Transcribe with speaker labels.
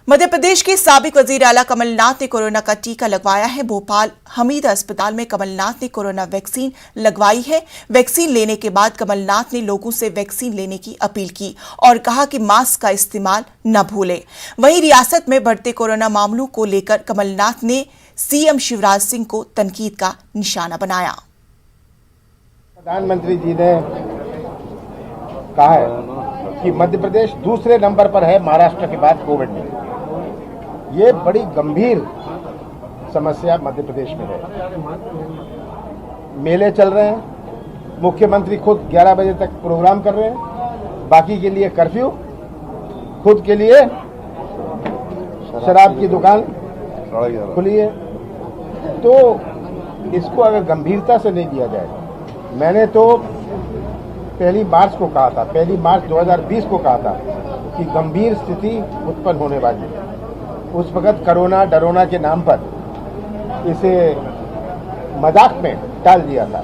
Speaker 1: मध्य प्रदेश के साबिक वजीर आला कमलनाथ ने कोरोना का टीका लगवाया है। भोपाल हमीद अस्पताल में कमलनाथ ने कोरोना वैक्सीन लगवाई है। वैक्सीन लेने के बाद कमलनाथ ने लोगों से वैक्सीन लेने की अपील की और कहा कि मास्क का इस्तेमाल न भूलें। वहीं रियासत में बढ़ते कोरोना मामलों को लेकर कमलनाथ ने सीएम शिवराज सिंह को तनकीद का निशाना बनाया।
Speaker 2: प्रधानमंत्री जी ने कहा है कि मध्य प्रदेश दूसरे नंबर पर है महाराष्ट्र के बाद कोविड में। ये बड़ी गंभीर समस्या मध्य प्रदेश में है। मेले चल रहे हैं, मुख्यमंत्री खुद 11 बजे तक प्रोग्राम कर रहे हैं, बाकी के लिए कर्फ्यू, खुद के लिए शराब की दुकान खुली है। तो इसको अगर गंभीरता से नहीं लिया जाए, मैंने तो पहली मार्च 2020 को कहा था कि गंभीर स्थिति उत्पन्न होने वाली है। उस वक्त कोरोना डरोना के नाम पर इसे मजाक में टाल दिया था।